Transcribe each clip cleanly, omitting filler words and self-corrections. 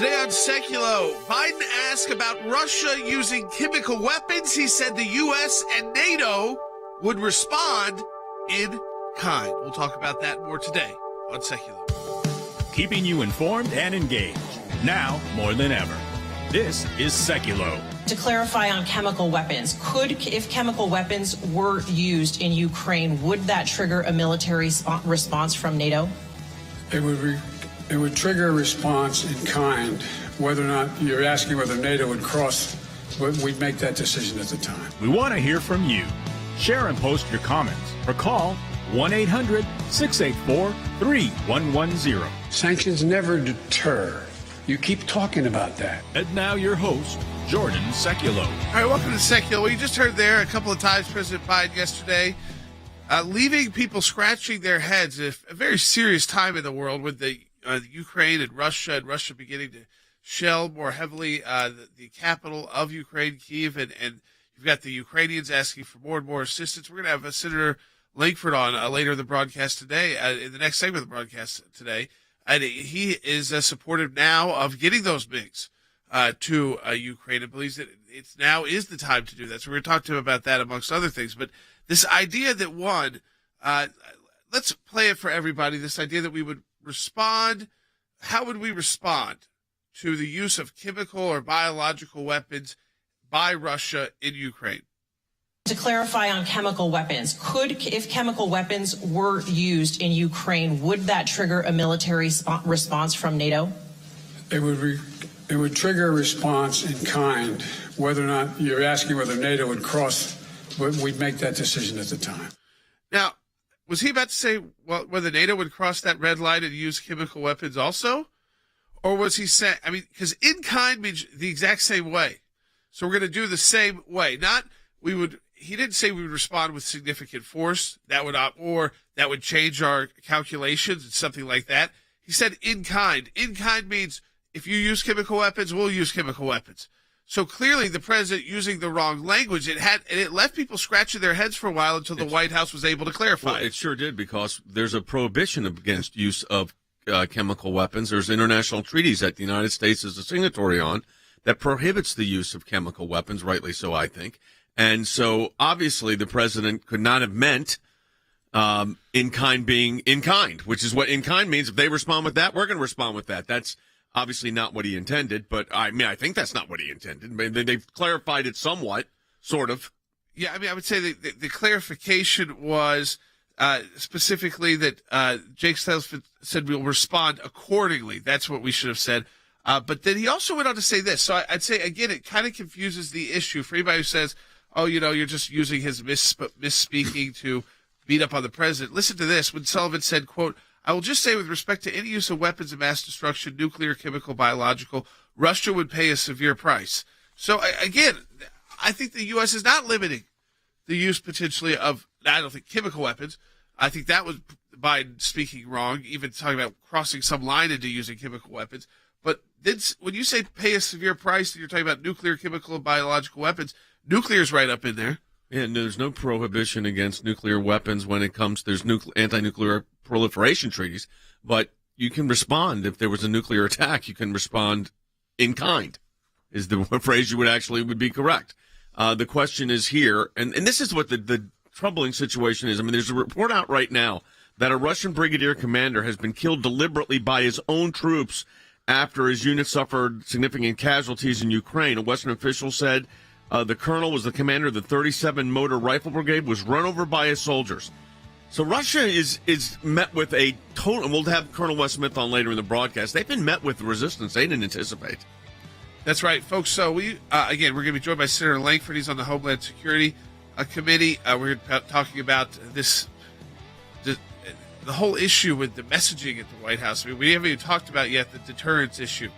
Today on Sekulow, Biden asked about Russia using chemical weapons. He said the U.S. and NATO would respond in kind. We'll talk about that more today on Sekulow. Keeping you informed and engaged, now more than ever. This is Sekulow. To clarify on chemical weapons, if chemical weapons were used in Ukraine, would that trigger a military response from NATO? It would trigger a response in kind. Whether or not you're asking whether NATO would cross, we'd make that decision at the time. We want to hear from you. Share and post your comments or call 1-800-684-3110. Sanctions never deter. You keep talking about that. And now your host, Jordan Sekulow. All right, welcome to Sekulow. Well, you just heard there a couple of times President Biden yesterday leaving people scratching their heads at a very serious time in the world with the Ukraine and Russia beginning to shell more heavily the capital of Ukraine, Kyiv, and you've got the Ukrainians asking for more and more assistance. We're going to have Senator Langford on later in the broadcast today, in the next segment of the broadcast today. And he is supportive now of getting those MiGs to Ukraine and believes that it's now is the time to do that. So we're going to talk to him about that amongst other things. But this idea that let's play it for everybody, this idea that we would respond, how would we respond to the use of chemical or biological weapons by Russia in Ukraine? To clarify on chemical weapons, if chemical weapons were used in Ukraine, would that trigger a military response from NATO? It would trigger a response in kind. Whether or not you're asking whether NATO would cross, we'd make that decision at the time. Now, was he about to say whether NATO would cross that red line and use chemical weapons also? Or was he saying, because in kind means the exact same way. So we're going to do the same way. He didn't say we would respond with significant force or that would change our calculations and something like that. He said in kind. In kind means if you use chemical weapons, we'll use chemical weapons. So clearly the president using the wrong language, it left people scratching their heads for a while until the White House was able to clarify. Well, it sure did, because there's a prohibition against use of chemical weapons. There's international treaties that the United States is a signatory on that prohibits the use of chemical weapons, rightly so, I think. And so obviously the president could not have meant in kind being in kind, which is what in kind means. If they respond with that, we're going to respond with that. That's obviously not what he intended, but I think that's not what he intended. They've clarified it somewhat, sort of. Yeah, I would say the clarification was specifically that Jake Stelzman said we'll respond accordingly. That's what we should have said. But then he also went on to say this. So I'd say, again, it kind of confuses the issue for anybody who says, oh, you're just using his misspeaking to beat up on the president. Listen to this. When Sullivan said, quote, I will just say with respect to any use of weapons of mass destruction, nuclear, chemical, biological, Russia would pay a severe price. So, again, I think the U.S. is not limiting the use potentially of, I don't think, chemical weapons. I think that was Biden speaking wrong, even talking about crossing some line into using chemical weapons. But then when you say pay a severe price, you're talking about nuclear, chemical, and biological weapons. Nuclear's right up in there. Yeah, and there's no prohibition against nuclear weapons when it comes. There's anti-nuclear proliferation treaties, but you can respond if there was a nuclear attack. You can respond in kind, is the phrase would be correct. The question is here, and this is what the troubling situation is. There's a report out right now that a Russian brigadier commander has been killed deliberately by his own troops after his unit suffered significant casualties in Ukraine. A Western official said the colonel was the commander of the 37 Motor Rifle Brigade, was run over by his soldiers. So Russia is met with a total, and we'll have Colonel Wes Smith on later in the broadcast. They've been met with resistance they didn't anticipate. That's right, folks. So we're going to be joined by Senator Langford. He's on the Homeland Security Committee. We're talking about the whole issue with the messaging at the White House. We haven't even talked about yet the deterrence issue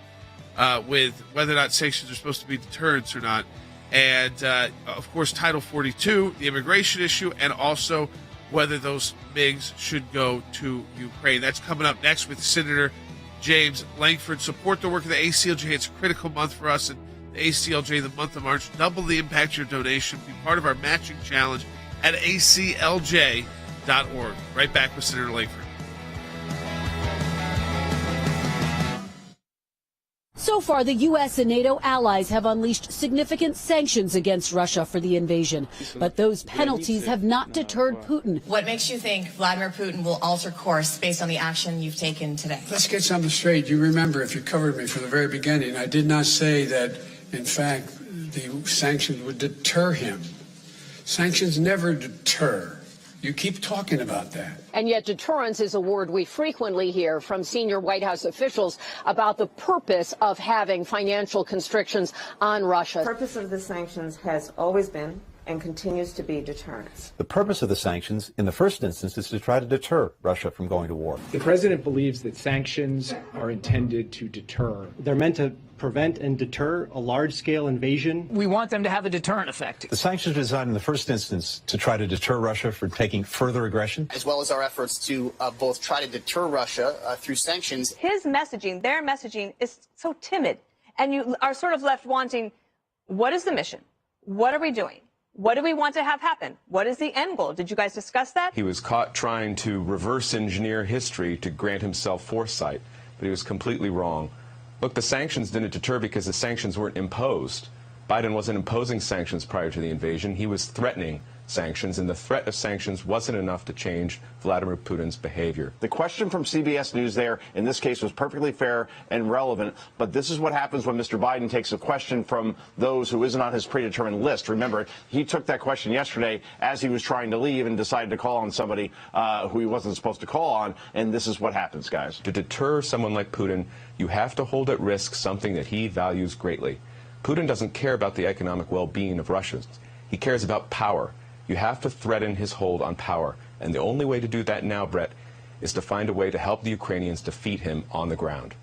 with whether or not sanctions are supposed to be deterrents or not. And, of course, Title 42, the immigration issue, and also whether those MiGs should go to Ukraine. That's coming up next with Senator James Langford. Support the work of the ACLJ. It's a critical month for us. And the ACLJ, the month of March, double the impact of your donation. Be part of our matching challenge at ACLJ.org. Right back with Senator Langford. So far, the U.S. and NATO allies have unleashed significant sanctions against Russia for the invasion. But those penalties have not deterred Putin. What makes you think Vladimir Putin will alter course based on the action you've taken today? Let's get something straight. You remember, if you covered me from the very beginning, I did not say that, in fact, the sanctions would deter him. Sanctions never deter. You keep talking about that. And yet deterrence is a word we frequently hear from senior White House officials about the purpose of having financial constrictions on Russia. The purpose of the sanctions has always been and continues to be deterrence. The purpose of the sanctions, in the first instance, is to try to deter Russia from going to war. The president believes that sanctions are intended to deter. They're meant to prevent and deter a large-scale invasion. We want them to have a deterrent effect. The sanctions are designed in the first instance to try to deter Russia from taking further aggression, as well as our efforts to both try to deter Russia through sanctions. His messaging, their messaging, is so timid, and you are sort of left wanting, what is the mission? What are we doing? What do we want to have happen? What is the end goal? Did you guys discuss that? He was caught trying to reverse engineer history to grant himself foresight, but he was completely wrong. Look, the sanctions didn't deter because the sanctions weren't imposed. Biden wasn't imposing sanctions prior to the invasion. He was threatening sanctions, and the threat of sanctions wasn't enough to change Vladimir Putin's behavior. The question from CBS News there, in this case, was perfectly fair and relevant, but this is what happens when Mr. Biden takes a question from those who isn't on his predetermined list. Remember, he took that question yesterday as he was trying to leave and decided to call on somebody who he wasn't supposed to call on, and this is what happens, guys. To deter someone like Putin, you have to hold at risk something that he values greatly. Putin doesn't care about the economic well-being of Russians. He cares about power. You have to threaten his hold on power. And the only way to do that now, Brett, is to find a way to help the Ukrainians defeat him on the ground.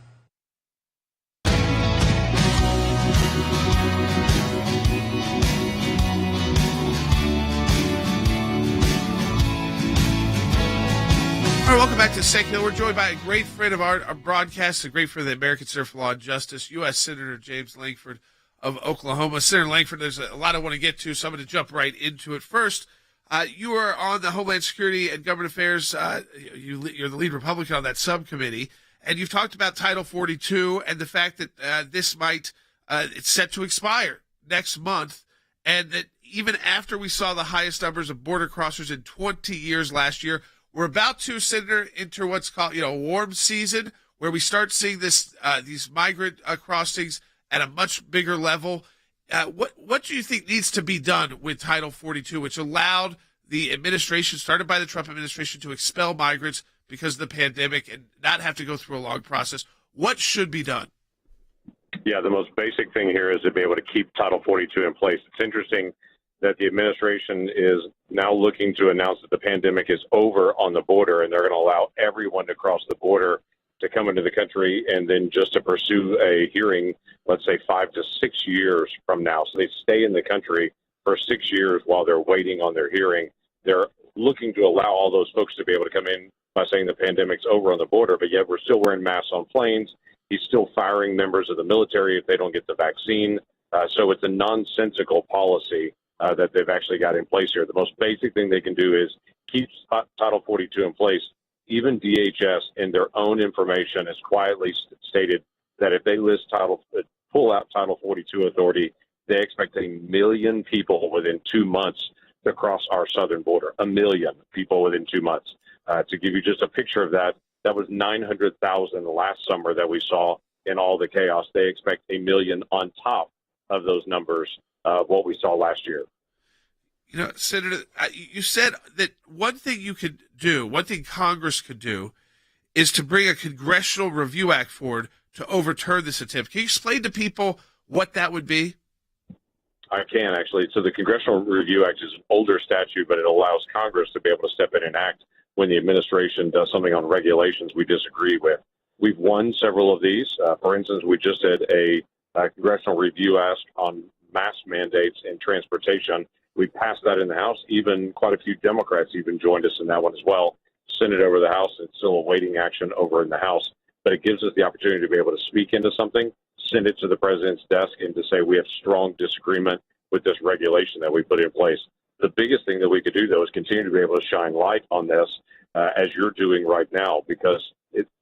All right, welcome back to Sekulow. We're joined by a great friend of our broadcast, a great friend of the American Center for Law and Justice, U.S. Senator James Lankford of Oklahoma. Senator Lankford, there's a lot I want to get to, so I'm going to jump right into it. First, you are on the Homeland Security and Government Affairs. You're the lead Republican on that subcommittee, and you've talked about Title 42 and the fact that this might it's set to expire next month, and that even after we saw the highest numbers of border crossers in 20 years last year, we're about to, Senator, enter what's called warm season, where we start seeing these migrant crossings at a much bigger level. What do you think needs to be done with Title 42, which allowed the administration, started by the Trump administration, to expel migrants because of the pandemic and not have to go through a long process? What should be done? Yeah, the most basic thing here is to be able to keep Title 42 in place. It's interesting that the administration is now looking to announce that the pandemic is over on the border, and they're going to allow everyone to cross the border to come into the country and then just to pursue a hearing, let's say 5 to 6 years from now. So they stay in the country for 6 years while they're waiting on their hearing. They're looking to allow all those folks to be able to come in by saying the pandemic's over on the border, but yet we're still wearing masks on planes. He's still firing members of the military if they don't get the vaccine. So it's a nonsensical policy that they've actually got in place here. The most basic thing they can do is keep Title 42 in place. Even DHS in their own information has quietly stated that if they pull out Title 42 authority, they expect 1 million people within 2 months to cross our southern border. 1 million people within 2 months. To give you just a picture of that, that was 900,000 last summer that we saw in all the chaos. They expect 1 million on top of those numbers of what we saw last year. Senator, you said that one thing you could do, one thing Congress could do, is to bring a Congressional Review Act forward to overturn this attempt. Can you explain to people what that would be? I can, actually. So the Congressional Review Act is an older statute, but it allows Congress to be able to step in and act when the administration does something on regulations we disagree with. We've won several of these. For instance, we just did a Congressional Review Act on mask mandates in transportation. We passed that in the House. Even quite a few Democrats even joined us in that one as well. Sent it over the House. It's still awaiting action over in the House. But it gives us the opportunity to be able to speak into something, send it to the president's desk, and to say we have strong disagreement with this regulation that we put in place. The biggest thing that we could do, though, is continue to be able to shine light on this as you're doing right now, because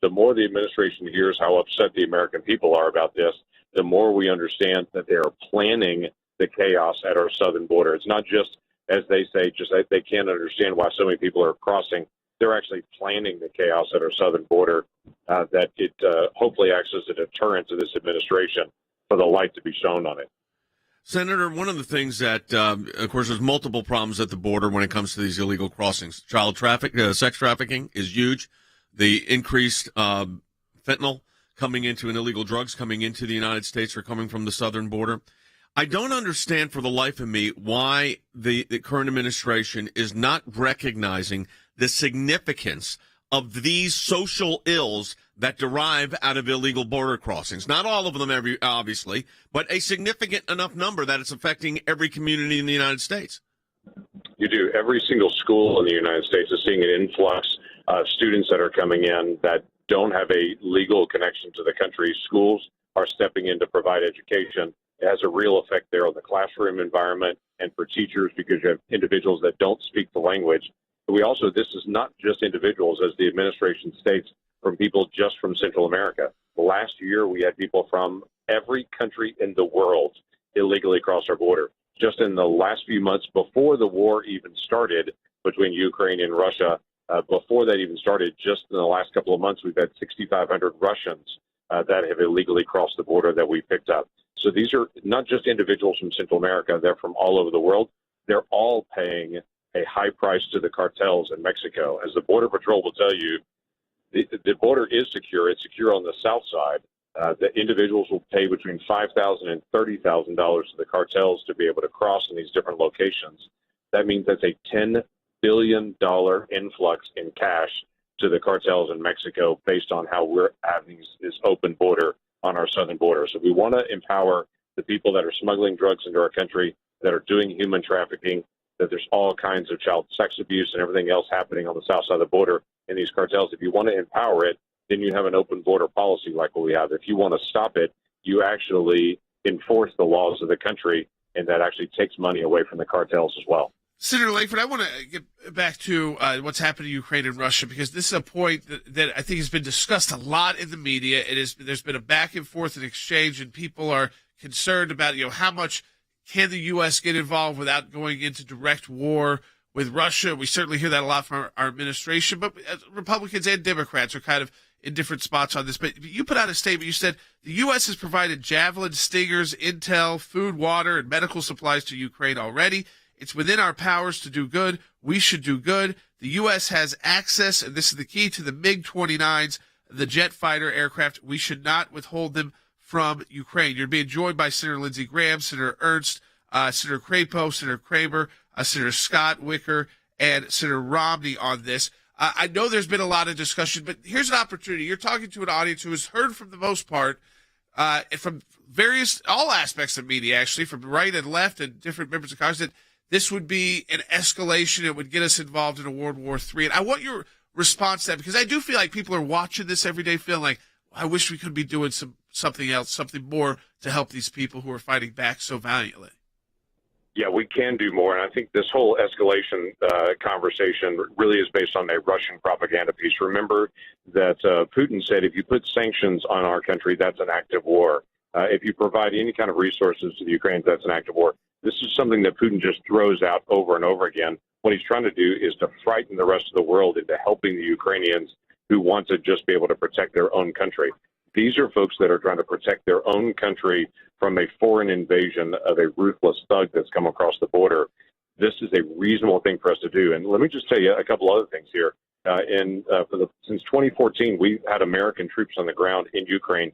the more the administration hears how upset the American people are about this, the more we understand that they are planning the chaos at our southern border. It's not just, as they say, just that they can't understand why so many people are crossing. They're actually planning the chaos at our southern border, that it hopefully acts as a deterrent to this administration for the light to be shown on it. Senator, one of the things that, of course, there's multiple problems at the border when it comes to these illegal crossings. Sex trafficking is huge. The increased fentanyl coming into and illegal drugs coming into the United States or coming from the southern border. I don't understand for the life of me why the current administration is not recognizing the significance of these social ills that derive out of illegal border crossings. Not all of them, obviously, but a significant enough number that it's affecting every community in the United States. You do. Every single school in the United States is seeing an influx of students that are coming in that don't have a legal connection to the country. Schools are stepping in to provide education. It has a real effect there on the classroom environment and for teachers because you have individuals that don't speak the language. But this is not just individuals, as the administration states, from people just from Central America. Last year, we had people from every country in the world illegally cross our border. Just in the last few months before the war even started between Ukraine and Russia, before that even started, just in the last couple of months, we've had 6,500 Russians that have illegally crossed the border that we picked up. So these are not just individuals from Central America. They're from all over the world. They're all paying a high price to the cartels in Mexico. As the Border Patrol will tell you, the border is secure. It's secure on the south side. The individuals will pay between $5,000 and $30,000 to the cartels to be able to cross in these different locations. That means that's a $10 billion influx in cash to the cartels in Mexico based on how we're having this open border on our southern border. So we want to empower the people that are smuggling drugs into our country, that are doing human trafficking, that there's all kinds of child sex abuse and everything else happening on the south side of the border in these cartels. If you want to empower it, then you have an open border policy like what we have. If you want to stop it, you actually enforce the laws of the country, and that actually takes money away from the cartels as well. Senator Langford, I want to get back to what's happened to Ukraine and Russia, because this is a point that I think has been discussed a lot in the media. There's been a back and forth and exchange, and people are concerned about how much can the U.S. get involved without going into direct war with Russia. We certainly hear that a lot from our administration, but Republicans and Democrats are kind of in different spots on this. But you put out a statement. You said the U.S. has provided Javelin, Stingers, intel, food, water, and medical supplies to Ukraine already. It's within our powers to do good. We should do good. The U.S. has access, and this is the key, to the MiG-29s, the jet fighter aircraft. We should not withhold them from Ukraine. You're being joined by Senator Lindsey Graham, Senator Ernst, Senator Crapo, Senator Kramer, Senator Scott, Wicker, and Senator Romney on this. I know there's been a lot of discussion, but here's an opportunity. You're talking to an audience who has heard, from the most part, from all aspects of media, actually, from right and left and different members of Congress, that this would be an escalation. It would get us involved in a World War III. And I want your response to that, because I do feel like people are watching this every day feeling like, I wish we could be doing something else, something more to help these people who are fighting back so valiantly. Yeah, we can do more. And I think this whole escalation conversation really is based on a Russian propaganda piece. Remember that Putin said if you put sanctions on our country, that's an act of war. If you provide any kind of resources to the Ukrainians, that's an act of war. This is something that Putin just throws out over and over again. What he's trying to do is to frighten the rest of the world into helping the Ukrainians who want to just be able to protect their own country. These are folks that are trying to protect their own country from a foreign invasion of a ruthless thug that's come across the border. This is a reasonable thing for us to do. And let me just tell you a couple other things here. Since 2014, we've had American troops on the ground in Ukraine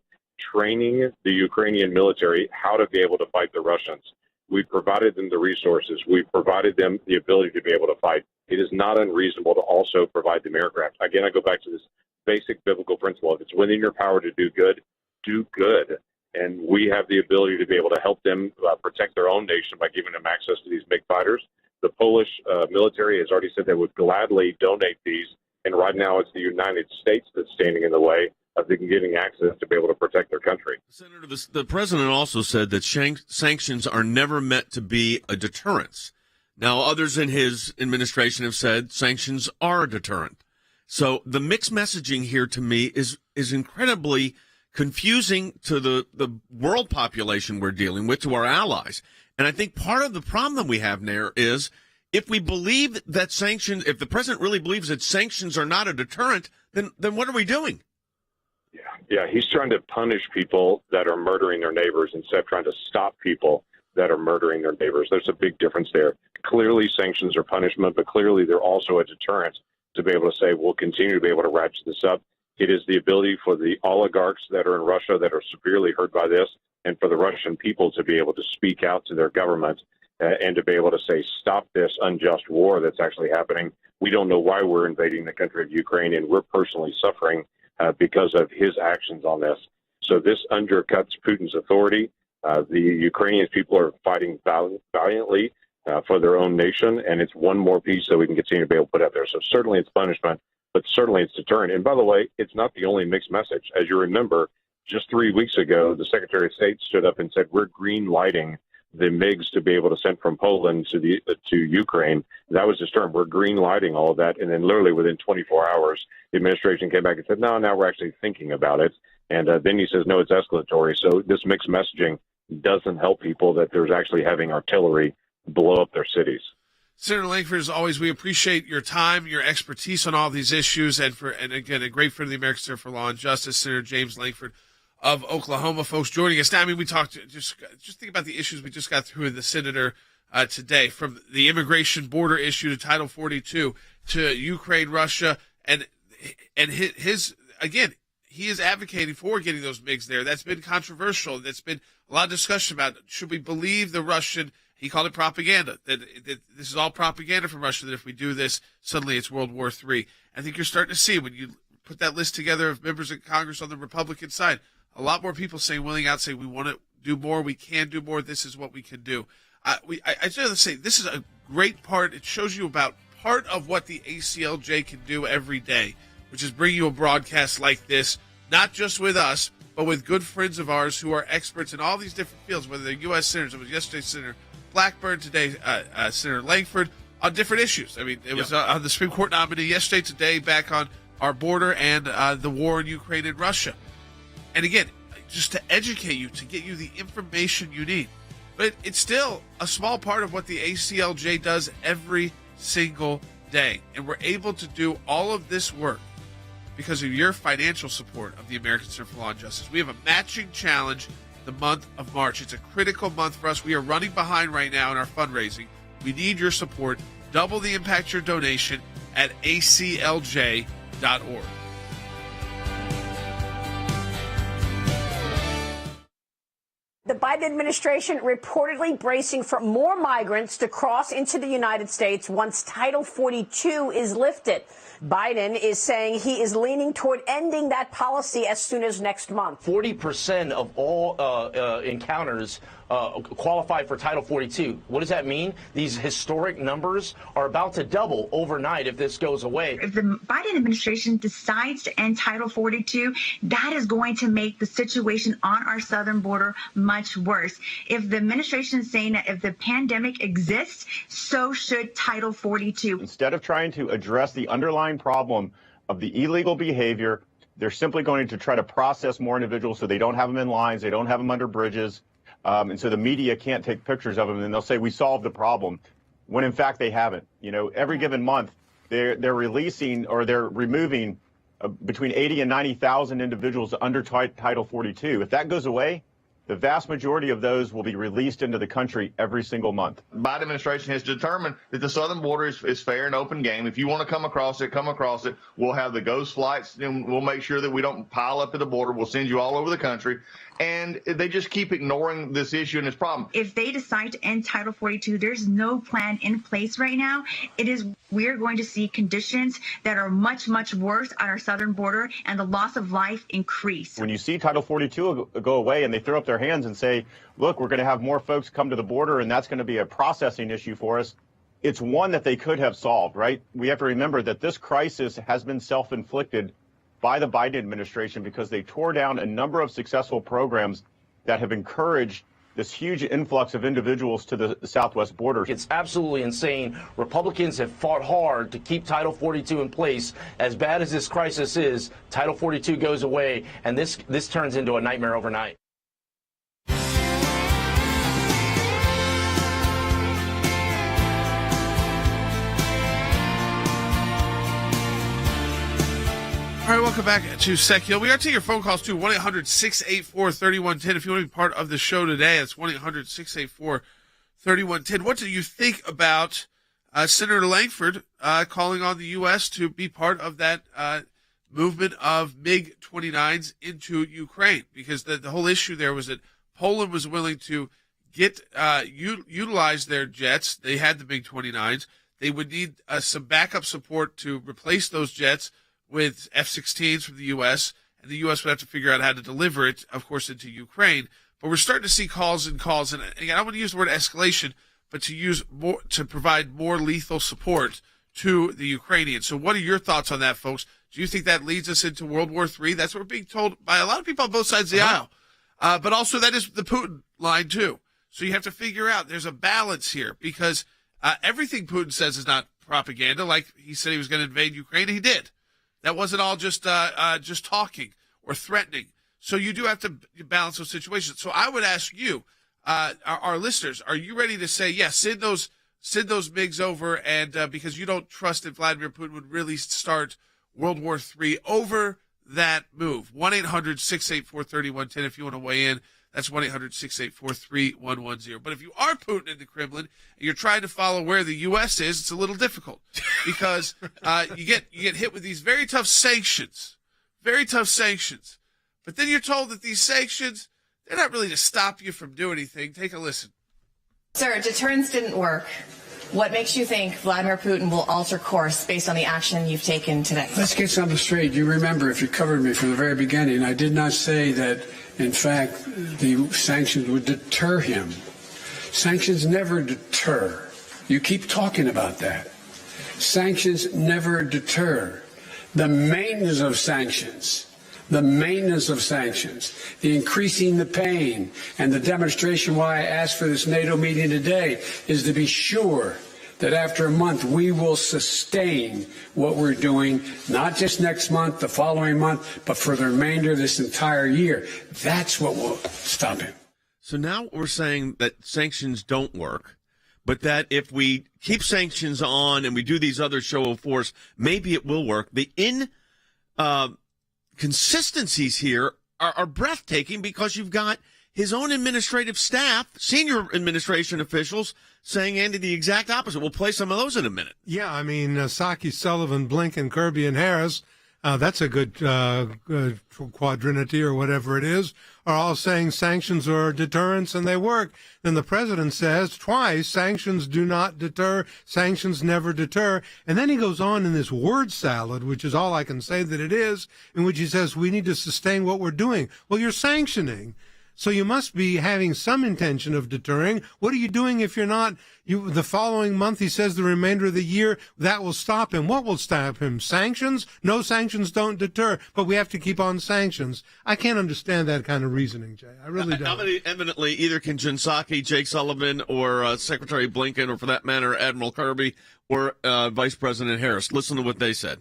training the Ukrainian military how to be able to fight the Russians. We've provided them the resources. We've provided them the ability to be able to fight. It is not unreasonable to also provide them aircraft. Again, I go back to this basic biblical principle. If it's within your power to do good, do good. And we have the ability to be able to help them protect their own nation by giving them access to these MiG fighters. The Polish military has already said they would gladly donate these. And right now it's the United States that's standing in the way of them getting access to be able to protect their country. Senator, the president also said that sanctions are never meant to be a deterrence. Now, others in his administration have said sanctions are a deterrent. So the mixed messaging here to me is incredibly confusing to the world population we're dealing with, to our allies. And I think part of the problem we have there is if we believe that sanctions, if the president really believes that sanctions are not a deterrent, then what are we doing? Yeah, he's trying to punish people that are murdering their neighbors instead of trying to stop people that are murdering their neighbors. There's a big difference there. Clearly, sanctions are punishment, but clearly they're also a deterrent to be able to say we'll continue to be able to ratchet this up. It is the ability for the oligarchs that are in Russia that are severely hurt by this and for the Russian people to be able to speak out to their government and to be able to say, stop this unjust war that's actually happening. We don't know why we're invading the country of Ukraine, and we're personally suffering because of his actions on this. So this undercuts Putin's authority. The Ukrainian people are fighting valiantly for their own nation, and it's one more piece that we can continue to be able to put out there. So certainly it's punishment, but certainly it's deterrent. And by the way, it's not the only mixed message. As you remember, just 3 weeks ago, the Secretary of State stood up and said, we're green lighting the MiGs to be able to send from Poland to Ukraine. That was his term. We're green lighting all of that. And then literally within 24 hours, the administration came back and said, no, now we're actually thinking about it. And then he says, no, it's escalatory. So this mixed messaging doesn't help people that there's actually having artillery blow up their cities. Senator Langford, as always, we appreciate your time, your expertise on all these issues, and again, a great friend of the American Center for Law and Justice, Senator James Langford of Oklahoma, folks joining us now. I mean, we talked just think about the issues we just got through with the senator today, from the immigration border issue to Title 42 to Ukraine, Russia, and his again, he is advocating for getting those MiGs there. That's been controversial. That's been a lot of discussion about, should we believe the Russian? He called it propaganda, that this is all propaganda from Russia, that if we do this, suddenly it's World War III. I think you're starting to see, when you put that list together of members of Congress on the Republican side, a lot more people willing out, say we want to do more, we can do more, this is what we can do. I just want to say, this is a great part. It shows you about part of what the ACLJ can do every day, which is bring you a broadcast like this, not just with us, but with good friends of ours who are experts in all these different fields, whether they're U.S. senators. It was yesterday Senator Blackburn, today Senator Langford, on different issues. I mean, it was on the Supreme Court nominee yesterday, today back on our border and the war in Ukraine and Russia. And again, just to educate you, to get you the information you need. But it's still a small part of what the ACLJ does every single day. And we're able to do all of this work because of your financial support of the American Center for Law and Justice. We have a matching challenge the month of March. It's a critical month for us. We are running behind right now in our fundraising. We need your support. Double the impact your donation at aclj.org. The Biden administration reportedly bracing for more migrants to cross into the United States once Title 42 is lifted. Biden is saying he is leaning toward ending that policy as soon as next month. 40% of all encounters qualify for Title 42. What does that mean? These historic numbers are about to double overnight if this goes away. If the Biden administration decides to end Title 42, that is going to make the situation on our southern border much worse. If the administration is saying that if the pandemic exists, so should Title 42. Instead of trying to address the underlying problem of the illegal behavior, they're simply going to try to process more individuals so they don't have them in lines, they don't have them under bridges, and so the media can't take pictures of them, and they'll say we solved the problem, when in fact they haven't. You know, every given month they're releasing or they're removing between 80 and 90,000 individuals under Title 42. If that goes away, the vast majority of those will be released into the country every single month. The Biden administration has determined that the southern border is fair and open game. If you want to come across it, come across it. We'll have the ghost flights, and we'll make sure that we don't pile up at the border. We'll send you all over the country. And they just keep ignoring this issue and this problem. If they decide to end Title 42, there's no plan in place right now. We're going to see conditions that are much, much worse on our southern border, and the loss of life increase. When you see Title 42 go away and they throw up their hands and say, look, we're going to have more folks come to the border and that's going to be a processing issue for us, it's one that they could have solved, right? We have to remember that this crisis has been self-inflicted by the Biden administration because they tore down a number of successful programs that have encouraged this huge influx of individuals to the southwest border. It's absolutely insane. Republicans have fought hard to keep Title 42 in place. As bad as this crisis is, Title 42 goes away, and this turns into a nightmare overnight. All right, welcome back to Sekulow. We are taking your phone calls too, 1-800-684-3110. If you want to be part of the show today, it's 1-800-684-3110. What do you think about Senator Langford calling on the U.S. to be part of that movement of MiG-29s into Ukraine? Because the whole issue there was that Poland was willing to utilize their jets. They had the MiG-29s. They would need some backup support to replace those jets with F-16s from the U.S., and the U.S. would have to figure out how to deliver it, of course, into Ukraine. But we're starting to see calls, and again, I want to use the word escalation, but to provide more lethal support to the Ukrainians. So what are your thoughts on that, folks? Do you think that leads us into World War III? That's what we're being told by a lot of people on both sides of the aisle. But also that is the Putin line, too. So you have to figure out there's a balance here, because everything Putin says is not propaganda. Like he said he was going to invade Ukraine, and he did. That wasn't all just talking or threatening. So you do have to balance those situations. So I would ask you, our listeners, are you ready to say, yes, send those MiGs over, and because you don't trust that Vladimir Putin would really start World War III over that move? 1-800-684-3110 if you want to weigh in. That's 1-800-684-3110. But if you are Putin in the Kremlin and you're trying to follow where the U.S. is, it's a little difficult because you get hit with these very tough sanctions. But then you're told that these sanctions, they're not really to stop you from doing anything. Take a listen. Sir, deterrence didn't work. What makes you think Vladimir Putin will alter course based on the action you've taken today? Let's get something straight. You remember, if you covered me from the very beginning, I did not say that, in fact, the sanctions would deter him. Sanctions never deter. You keep talking about that. Sanctions never deter. The maintenance of sanctions, the increasing the pain, and the demonstration why I asked for this NATO meeting today is to be sure that after a month we will sustain what we're doing, not just next month, the following month, but for the remainder of this entire year. That's what will stop him. So now we're saying that sanctions don't work, but that if we keep sanctions on and we do these other show of force, maybe it will work. The inconsistencies here are breathtaking, because you've got his own administrative staff, senior administration officials, saying, Andy, the exact opposite. We'll play some of those in a minute. Yeah, I mean, Psaki, Sullivan, Blinken, Kirby, and Harris, that's a good quadrinity or whatever it is, are all saying sanctions are deterrence and they work. Then the president says twice, sanctions do not deter, sanctions never deter. And then he goes on in this word salad, which is all I can say that it is, in which he says we need to sustain what we're doing. Well, you're sanctioning. So you must be having some intention of deterring. What are you doing if you're not? The following month, he says the remainder of the year, that will stop him. What will stop him? Sanctions? No, sanctions don't deter, but we have to keep on sanctions. I can't understand that kind of reasoning, Jay. I really don't. Evidently, either can Jen Psaki, Jake Sullivan, or Secretary Blinken, or for that matter, Admiral Kirby, or Vice President Harris. Listen to what they said.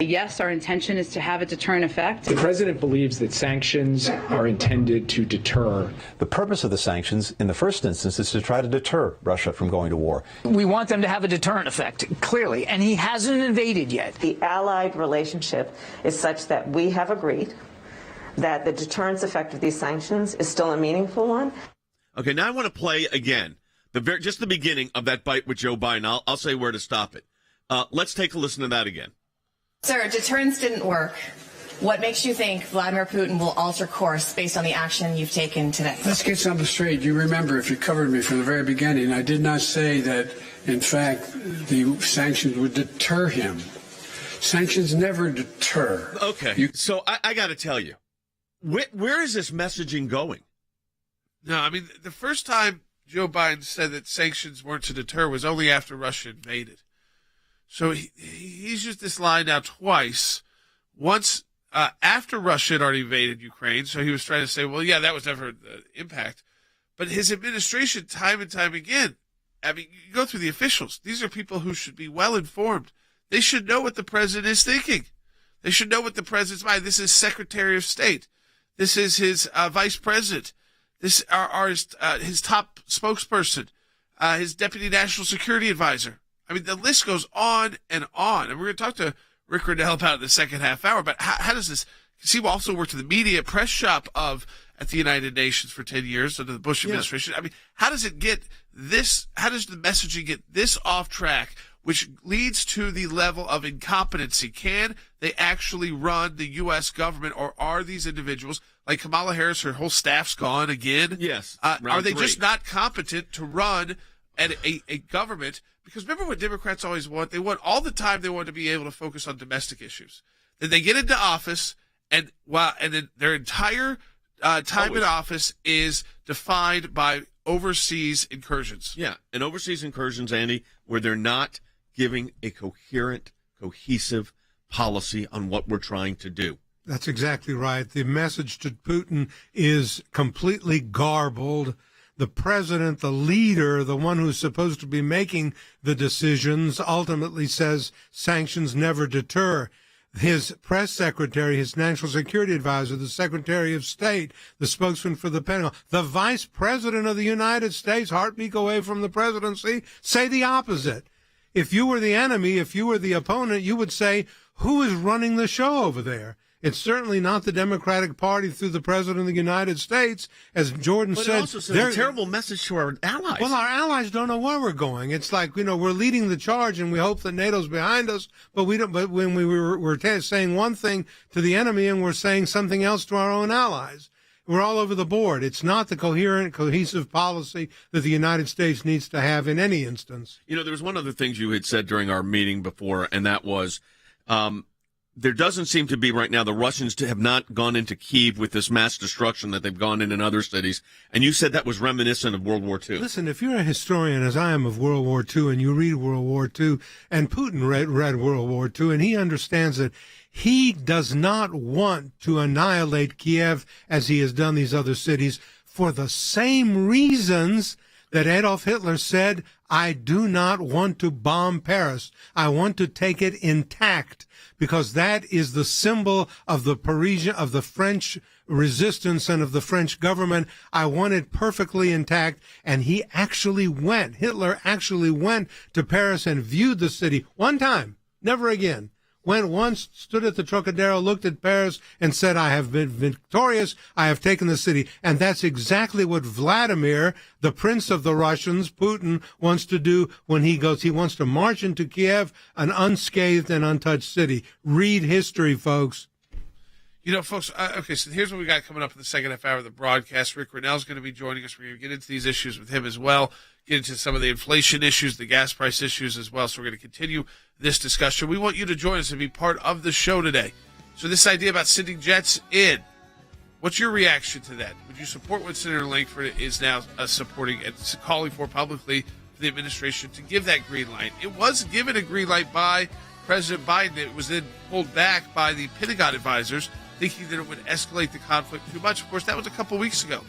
Yes, our intention is to have a deterrent effect. The president believes that sanctions are intended to deter. The purpose of the sanctions, in the first instance, is to try to deter Russia from going to war. We want them to have a deterrent effect, clearly, and he hasn't invaded yet. The allied relationship is such that we have agreed that the deterrence effect of these sanctions is still a meaningful one. Okay, now I want to play again, just the beginning of that bite with Joe Biden. I'll say where to stop it. Let's take a listen to that again. Sir, deterrence didn't work. What makes you think Vladimir Putin will alter course based on the action you've taken today? Let's get something straight. You remember, if you covered me from the very beginning, I did not say that, in fact, the sanctions would deter him. Sanctions never deter. Okay, so I got to tell you, where is this messaging going? No, I mean, the first time Joe Biden said that sanctions weren't to deter was only after Russia invaded. So he's used this line now twice. Once after Russia had already invaded Ukraine, so he was trying to say, well, yeah, that was never the impact. But his administration, time and time again, I mean, you go through the officials. These are people who should be well informed. They should know what the president is thinking. They should know what the president's mind. This is Secretary of State. This is his vice president. This are his top spokesperson, his deputy national security advisor. I mean, the list goes on and on. And we're going to talk to Rick Grenell about it in the second half hour. But how does this? Because he also worked in the media press shop at the United Nations for 10 years under the Bush administration. I mean, how does it get this? How does the messaging get this off track, which leads to the level of incompetency? Can they actually run the U.S. government, or are these individuals like Kamala Harris, her whole staff's gone again? Yes. Are they just not competent to run a government? Because remember what Democrats always want? They want all the time. They want to be able to focus on domestic issues. Then they get into office, and then their entire time in office is defined by overseas incursions. Yeah, and overseas incursions, Andy, where they're not giving a coherent, cohesive policy on what we're trying to do. That's exactly right. The message to Putin is completely garbled. The president, the leader, the one who's supposed to be making the decisions, ultimately says sanctions never deter. His press secretary, his national security advisor, the secretary of state, the spokesman for the Pentagon, the vice president of the United States, heartbeat away from the presidency, say the opposite. If you were the enemy, if you were the opponent, you would say, who is running the show over there? It's certainly not the Democratic Party through the President of the United States. As Jordan But said, it also sends a terrible message to our allies. Well, our allies don't know where we're going. It's like, we're leading the charge and we hope that NATO's behind us, but we don't. But when we're saying one thing to the enemy and we're saying something else to our own allies, we're all over the board. It's not the coherent, cohesive policy that the United States needs to have in any instance. There was one other thing you had said during our meeting before, and that was, there doesn't seem to be right now, the Russians have not gone into Kyiv with this mass destruction that they've gone in other cities. And you said that was reminiscent of World War II. Listen, if you're a historian, as I am, of World War II, and you read World War II, and Putin read World War II, and he understands that he does not want to annihilate Kiev as he has done these other cities for the same reasons that Adolf Hitler said, I do not want to bomb Paris. I want to take it intact, because that is the symbol of the French resistance and of the French government. I want it perfectly intact. And Hitler actually went to Paris and viewed the city one time, never again. Went once, stood at the Trocadero, looked at Paris, and said, I have been victorious, I have taken the city. And that's exactly what Vladimir, the prince of the Russians, Putin, wants to do when he goes. He wants to march into Kiev, an unscathed and untouched city. Read history, folks. Folks, okay, so here's what we got coming up in the second half hour of the broadcast. Rick Grenell is going to be joining us. We're going to get into these issues with him as well, get into some of the inflation issues, the gas price issues as well. So we're going to continue this discussion. We want you to join us and be part of the show today. So this idea about sending jets in, what's your reaction to that? Would you support what Senator Lankford is now supporting and calling for publicly for the administration to give that green light? It was given a green light by President Biden. It was then pulled back by the Pentagon advisors, thinking that it would escalate the conflict too much. Of course, that was a couple weeks ago.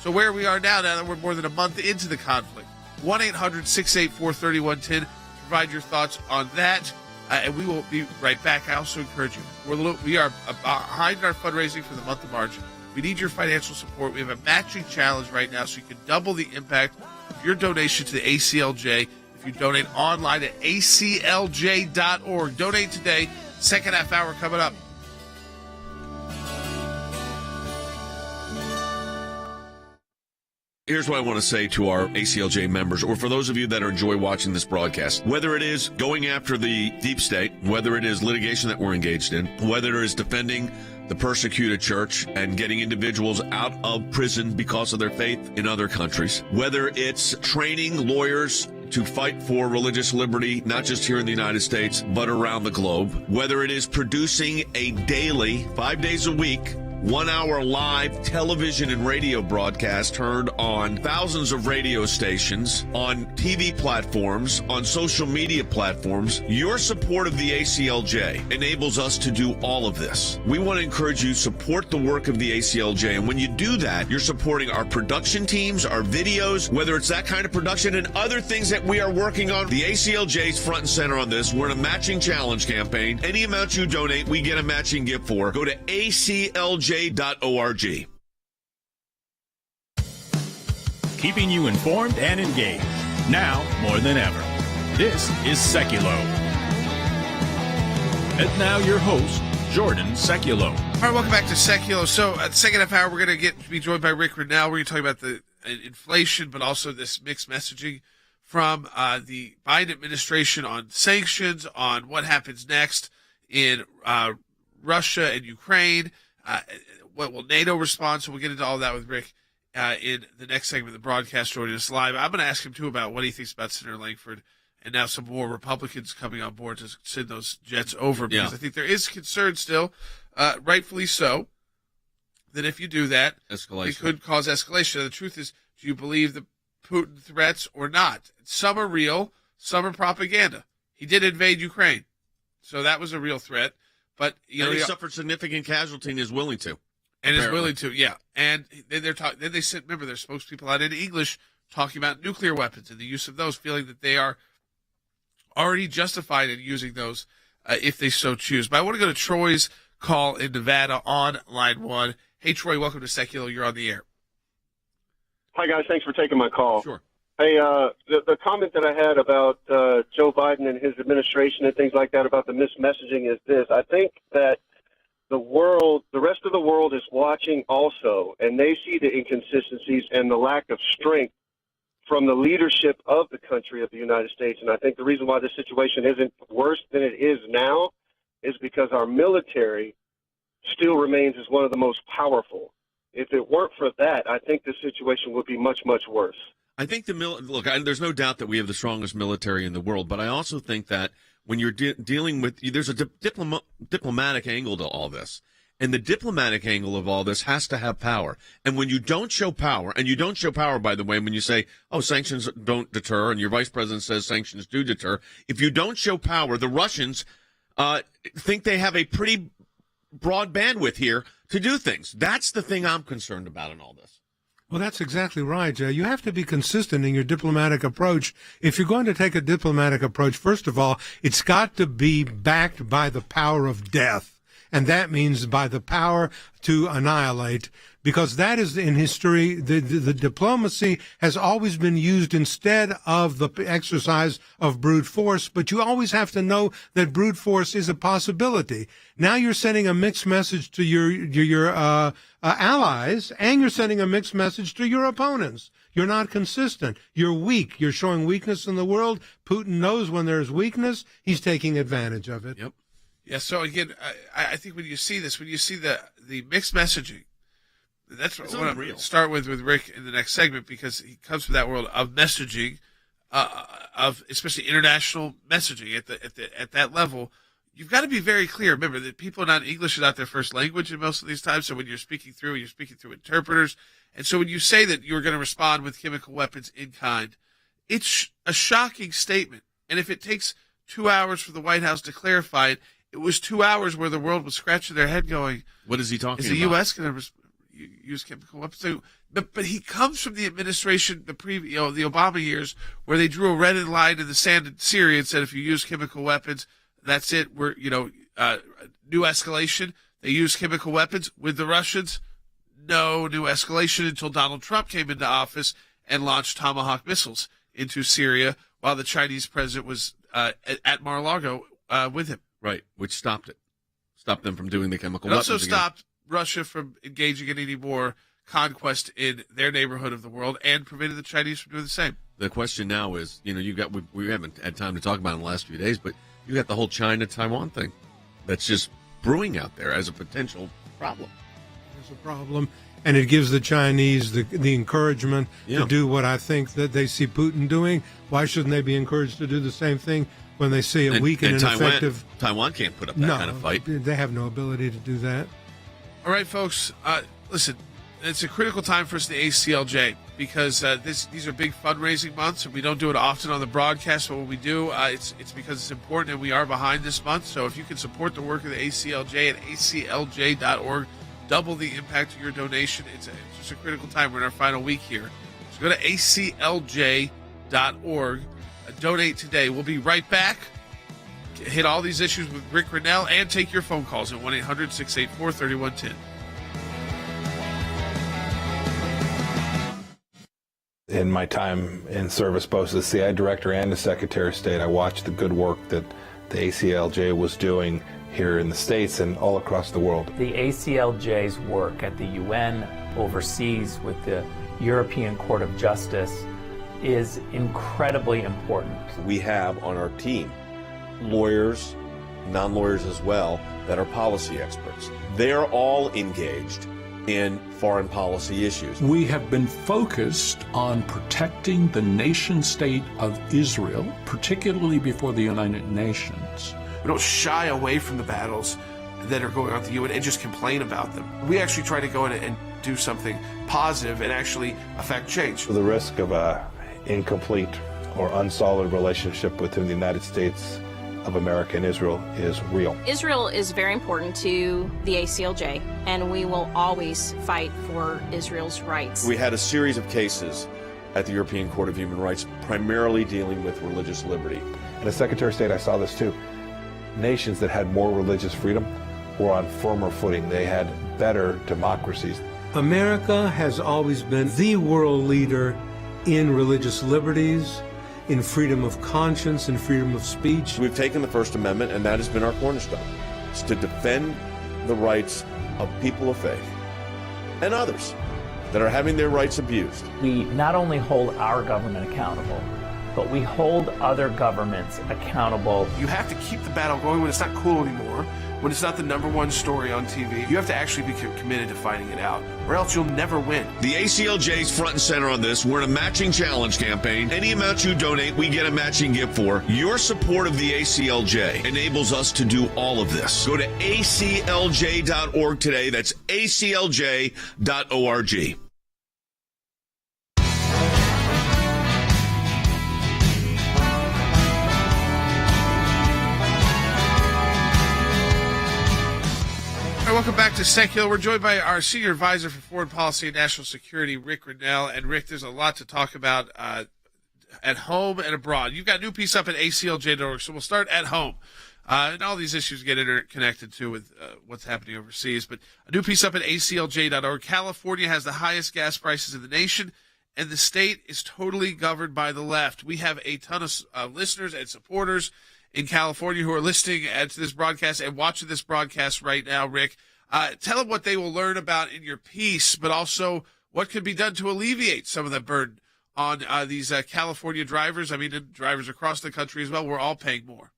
So where we are now that we're more than a month into the conflict, 1-800-684-3110. Provide your thoughts on that, and we will be right back. I also encourage you, we are behind our fundraising for the month of March. We need your financial support. We have a matching challenge right now, so you can double the impact of your donation to the ACLJ if you donate online at aclj.org. Donate today. Second half hour coming up. Here's what I want to say to our ACLJ members, or for those of you that enjoy watching this broadcast. Whether it is going after the deep state, whether it is litigation that we're engaged in, whether it is defending the persecuted church and getting individuals out of prison because of their faith in other countries, whether it's training lawyers to fight for religious liberty, not just here in the United States, but around the globe, whether it is producing a daily, 5 days a week, 1-hour live television and radio broadcast heard on thousands of radio stations, on TV platforms, on social media platforms. Your support of the ACLJ enables us to do all of this. We want to encourage you to support the work of the ACLJ, and when you do that, you're supporting our production teams, our videos, whether it's that kind of production and other things that we are working on. The ACLJ is front and center on this. We're in a matching challenge campaign. Any amount you donate, we get a matching gift for. Go to ACLJ.org. Keeping you informed and engaged. Now more than ever. This is Sekulow. And now your host, Jordan Sekulow. All right, welcome back to Sekulow. So at the second half hour, we're going to be joined by Rick Renell. We're going to talk about the inflation, but also this mixed messaging from the Biden administration on sanctions, on what happens next in Russia and Ukraine. What will NATO respond? So we'll get into all that with Rick in the next segment of the broadcast joining us live. I'm going to ask him, too, about what he thinks about Senator Langford and now some more Republicans coming on board to send those jets over. Because I think there is concern still, rightfully so, that if you do that, it could cause escalation. And the truth is, do you believe the Putin threats or not? Some are real, some are propaganda. He did invade Ukraine, so that was a real threat. But he suffered significant casualty and is willing to. And is willing to, yeah. And then then they sent, remember, their spokespeople out in English talking about nuclear weapons and the use of those, feeling that they are already justified in using those if they so choose. But I want to go to Troy's call in Nevada on line 1. Hey, Troy, welcome to Sekulow. You're on the air. Hi, guys. Thanks for taking my call. Sure. Hey, the comment that I had about Joe Biden and his administration and things like that about the mismessaging is this. I think that the rest of the world is watching also, and they see the inconsistencies and the lack of strength from the leadership of the country of the United States. And I think the reason why this situation isn't worse than it is now is because our military still remains as one of the most powerful. If it weren't for that, I think the situation would be much, much worse. I think there's no doubt that we have the strongest military in the world, but I also think that when you're dealing with, there's a diplomatic angle to all this. And the diplomatic angle of all this has to have power. And when you don't show power, and you don't show power, by the way, when you say, oh, sanctions don't deter, and your vice president says sanctions do deter, if you don't show power, the Russians think they have a pretty broad bandwidth here to do things. That's the thing I'm concerned about in all this. Well, that's exactly right, Jay. You have to be consistent in your diplomatic approach. If you're going to take a diplomatic approach, first of all, it's got to be backed by the power of death. And that means by the power to annihilate, because that is in history, the diplomacy has always been used instead of the exercise of brute force, but you always have to know that brute force is a possibility. Now you're sending a mixed message to your allies, and you're sending a mixed message to your opponents. You're not consistent. You're weak. You're showing weakness in the world. Putin knows when there's weakness, he's taking advantage of it. Yep. Yeah, so again, I think when you see this, when you see the mixed messaging, that's what I'm going to start with Rick in the next segment, because he comes from that world of messaging, of especially international messaging at that level. You've got to be very clear. Remember that people are not English is not their first language in most of these times. So when you're speaking through interpreters. And so when you say that you're going to respond with chemical weapons in kind, it's a shocking statement. And if it takes 2 hours for the White House to clarify it, it was 2 hours where the world was scratching their head going, what is he talking about? Is the U.S. going to use chemical weapons? So, but he comes from the administration, the Obama years, where they drew a red line in the sand in Syria and said, if you use chemical weapons, that's it. We're, new escalation. They used chemical weapons with the Russians. No new escalation until Donald Trump came into office and launched Tomahawk missiles into Syria while the Chinese president was at Mar-a-Lago with him. Right, which stopped it. Stopped them from doing the chemical weapons. It also stopped Russia from engaging in any more conquest in their neighborhood of the world and prevented the Chinese from doing the same. The question now is, we haven't had time to talk about it in the last few days, but you got the whole China-Taiwan thing that's just brewing out there as a potential problem. It's a problem, and it gives the Chinese the encouragement to do what I think that they see Putin doing. Why shouldn't they be encouraged to do the same thing when they see a weak and ineffective... Taiwan can't put up that kind of fight. They have no ability to do that. All right, folks. Listen, it's a critical time for us, the ACLJ, because these are big fundraising months, and we don't do it often on the broadcast. But when we do, it's because it's important, and we are behind this month. So if you can support the work of the ACLJ at aclj.org, double the impact of your donation. It's just a critical time. We're in our final week here. So go to aclj.org, donate today. We'll be right back. Hit all these issues with Rick Grinnell and take your phone calls at 1-800-684-3110. In my time in service, both as the CI director and as Secretary of State, I watched the good work that the ACLJ was doing here in the States and all across the world. The ACLJ's work at the UN, overseas with the European Court of Justice, is incredibly important. We have on our team lawyers, non-lawyers as well, that are policy experts. They're all engaged in foreign policy issues. We have been focused on protecting the nation state of Israel, particularly before the United Nations. We don't shy away from the battles that are going on at the UN and just complain about them. We actually try to go in and do something positive and actually affect change. The risk of an incomplete or unsolid relationship within the United States of America and Israel is real. Israel is very important to the ACLJ, and we will always fight for Israel's rights. We had a series of cases at the European Court of Human Rights, primarily dealing with religious liberty. And as Secretary of State, I saw this too. Nations that had more religious freedom were on firmer footing. They had better democracies. America has always been the world leader in religious liberties, in freedom of conscience and freedom of speech. We've taken the First Amendment, and that has been our cornerstone. It's to defend the rights of people of faith and others that are having their rights abused. We not only hold our government accountable, but we hold other governments accountable. You have to keep the battle going when it's not cool anymore, when it's not the number one story on TV. You have to actually be committed to fighting it out, or else you'll never win. The ACLJ's front and center on this. We're in a matching challenge campaign. Any amount you donate, we get a matching gift for. Your support of the ACLJ enables us to do all of this. Go to aclj.org today. That's aclj.org. All right, welcome back to Sekulow. We're joined by our Senior Advisor for Foreign Policy and National Security, Rick Grinnell. And Rick, there's a lot to talk about at home and abroad. You've got a new piece up at aclj.org, so we'll start at home. And all these issues get interconnected, too, with what's happening overseas. But a new piece up at aclj.org. California has the highest gas prices in the nation, and the state is totally governed by the left. We have a ton of listeners and supporters in California who are listening to this broadcast and watching this broadcast right now, Rick. Tell them what they will learn about in your piece, but also what could be done to alleviate some of the burden on these California drivers. I mean, drivers across the country as well. We're all paying more.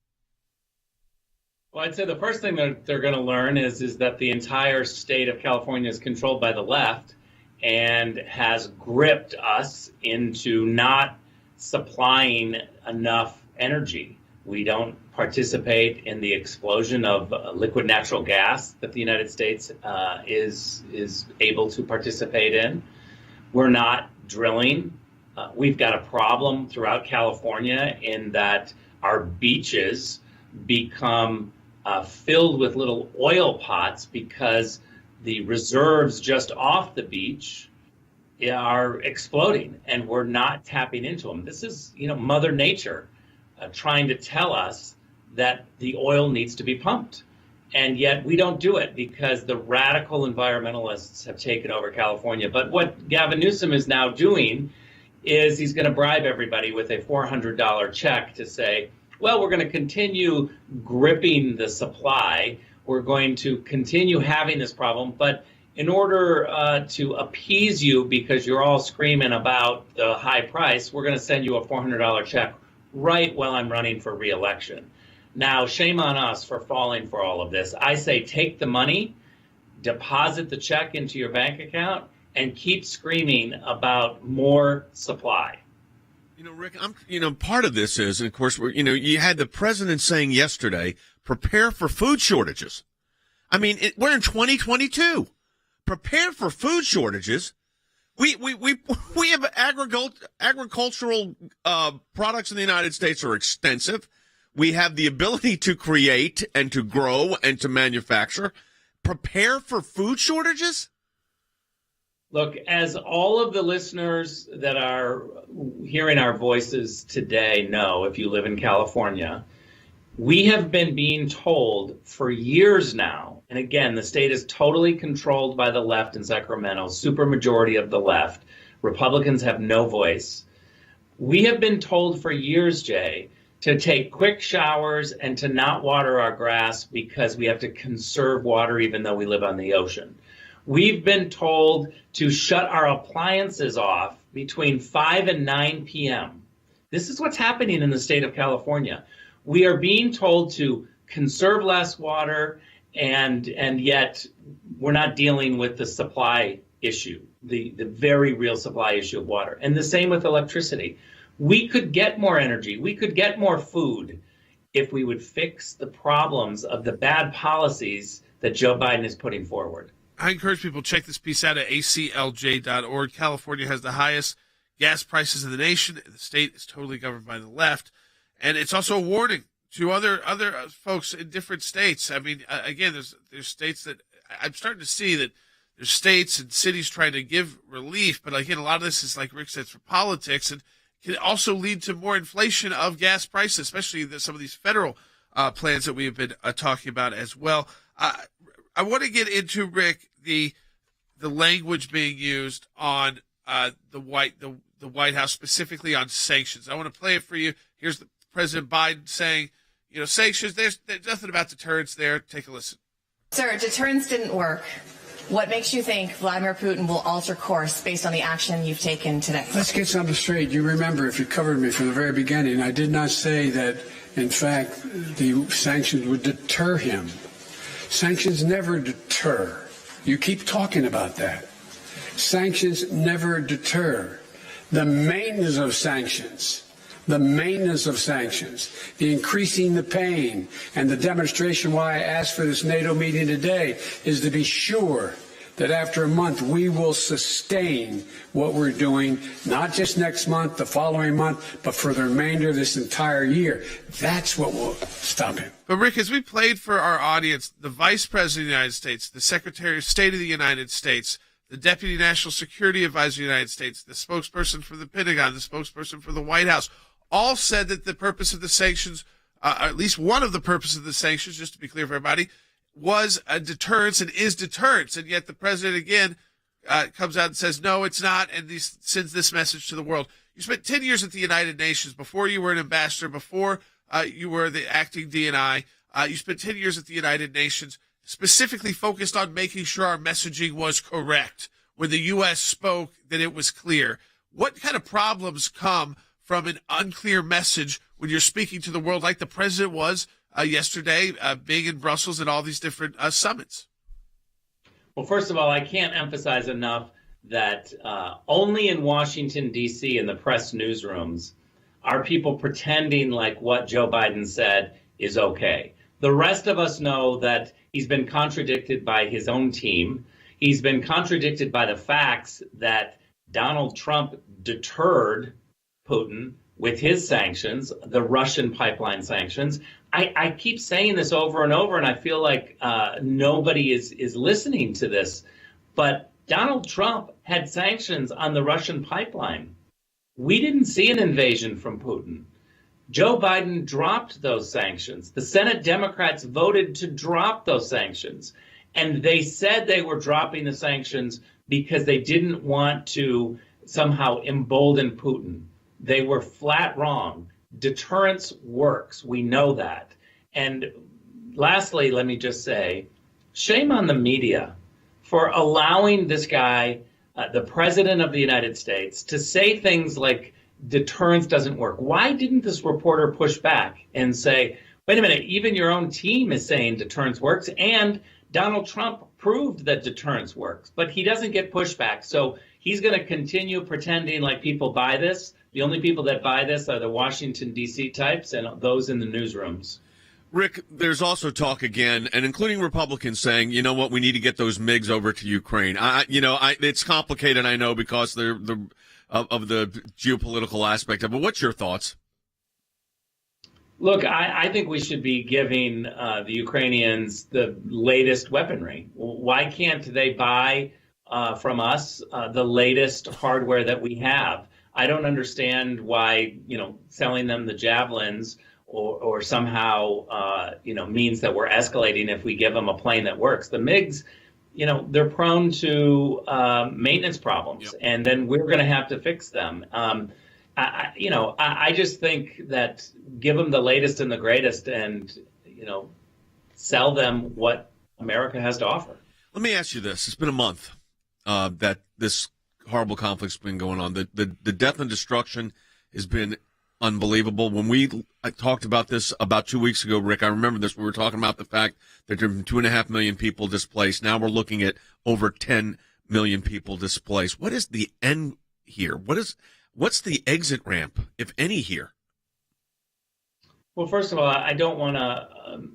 Well, I'd say the first thing that they're going to learn is that the entire state of California is controlled by the left and has gripped us into not supplying enough energy. We don't participate in the explosion of liquid natural gas that the United States is able to participate in. We're not drilling. We've got a problem throughout California in that our beaches become filled with little oil pots because the reserves just off the beach are exploding, and we're not tapping into them. This is, Mother Nature trying to tell us that the oil needs to be pumped. And yet we don't do it because the radical environmentalists have taken over California. But what Gavin Newsom is now doing is he's going to bribe everybody with a $400 check to say, well, we're going to continue gripping the supply. We're going to continue having this problem. But in order to appease you because you're all screaming about the high price, we're going to send you a $400 check right while I'm running for re-election. Now, shame on us for falling for all of this. I say take the money, deposit the check into your bank account, and keep screaming about more supply. Rick, part of this is, and of course, you had the president saying yesterday, prepare for food shortages. I mean, we're in 2022. prepare for food shortages. We have agricultural products in the United States are extensive. We have the ability to create and to grow and to manufacture. Prepare for food shortages? Look, as all of the listeners that are hearing our voices today know, if you live in California, we have been being told for years now, and again, the state is totally controlled by the left in Sacramento, supermajority of the left. Republicans have no voice. We have been told for years, Jay, to take quick showers and to not water our grass because we have to conserve water even though we live on the ocean. We've been told to shut our appliances off between 5 and 9 p.m. This is what's happening in the state of California. We are being told to conserve less water, and yet we're not dealing with the supply issue, the very real supply issue of water. And the same with electricity. We could get more energy. We could get more food if we would fix the problems of the bad policies that Joe Biden is putting forward. I encourage people to check this piece out at ACLJ.org. California has the highest gas prices in the nation. The state is totally governed by the left. And it's also a warning to other folks in different states. I mean, again, there's states that I'm starting to see that there's states and cities trying to give relief. But again, a lot of this is, like Rick said, for politics, and can also lead to more inflation of gas prices, especially some of these federal plans that we've been talking about as well. I want to get into, Rick, the language being used on the White House, specifically on sanctions. I want to play it for you. Here's President Biden saying, sanctions, there's nothing about deterrence there. Take a listen. Sir, deterrence didn't work. What makes you think Vladimir Putin will alter course based on the action you've taken today? Let's get something straight. You remember, if you covered me from the very beginning, I did not say that, in fact, the sanctions would deter him. Sanctions never deter. You keep talking about that. Sanctions never deter. The maintenance of sanctions, the increasing the pain, and the demonstration why I asked for this NATO meeting today is to be sure that after a month we will sustain what we're doing, not just next month, the following month, but for the remainder of this entire year. That's what will stop him. But Rick, as we played for our audience, the Vice President of the United States, the Secretary of State of the United States, the Deputy National Security Advisor of the United States, the spokesperson for the Pentagon, the spokesperson for the White House, all said that the purpose of the sanctions, at least one of the purposes of the sanctions, just to be clear for everybody, was a deterrence and is deterrence. And yet the president, again, comes out and says, no, it's not, and sends this message to the world. You spent 10 years at the United Nations before you were an ambassador, before you were the acting DNI. You spent 10 years at the United Nations, specifically focused on making sure our messaging was correct. When the U.S. spoke, that it was clear. What kind of problems come from an unclear message when you're speaking to the world like the president was yesterday, being in Brussels and all these different summits? Well, first of all, I can't emphasize enough that only in Washington, D.C., in the press newsrooms, are people pretending like what Joe Biden said is okay. The rest of us know that he's been contradicted by his own team. He's been contradicted by the facts that Donald Trump deterred Putin with his sanctions, the Russian pipeline sanctions. I keep saying this over and over, and I feel like nobody is listening to this. But Donald Trump had sanctions on the Russian pipeline. We didn't see an invasion from Putin. Joe Biden dropped those sanctions. The Senate Democrats voted to drop those sanctions. And they said they were dropping the sanctions because they didn't want to somehow embolden Putin. They were flat wrong. Deterrence works. We know that. And lastly, let me just say, shame on the media for allowing this guy, the president of the United States, to say things like deterrence doesn't work. Why didn't this reporter push back and say, wait a minute, even your own team is saying deterrence works, and Donald Trump proved that deterrence works, but he doesn't get pushback. So he's going to continue pretending like people buy this. The only people that buy this are the Washington, D.C. types and those in the newsrooms. Rick, there's also talk again, and including Republicans saying, you know what, we need to get those MiGs over to Ukraine. It's complicated, I know, because of the geopolitical aspect of it. What's your thoughts? Look, I think we should be giving the Ukrainians the latest weaponry. Why can't they buy from us the latest hardware that we have? I don't understand why, selling them the javelins or somehow, means that we're escalating if we give them a plane that works. The MiGs, they're prone to maintenance problems, and then we're going to have to fix them. I just think that give them the latest and the greatest and, sell them what America has to offer. Let me ask you this. It's been a month that this horrible conflict's been going on. The death and destruction has been unbelievable. When I talked about this about 2 weeks ago, Rick, I remember this. We were talking about the fact that there have been 2.5 million people displaced. Now we're looking at over 10 million people displaced. What is the end here? What's the exit ramp, if any, here? Well, first of all, I don't want to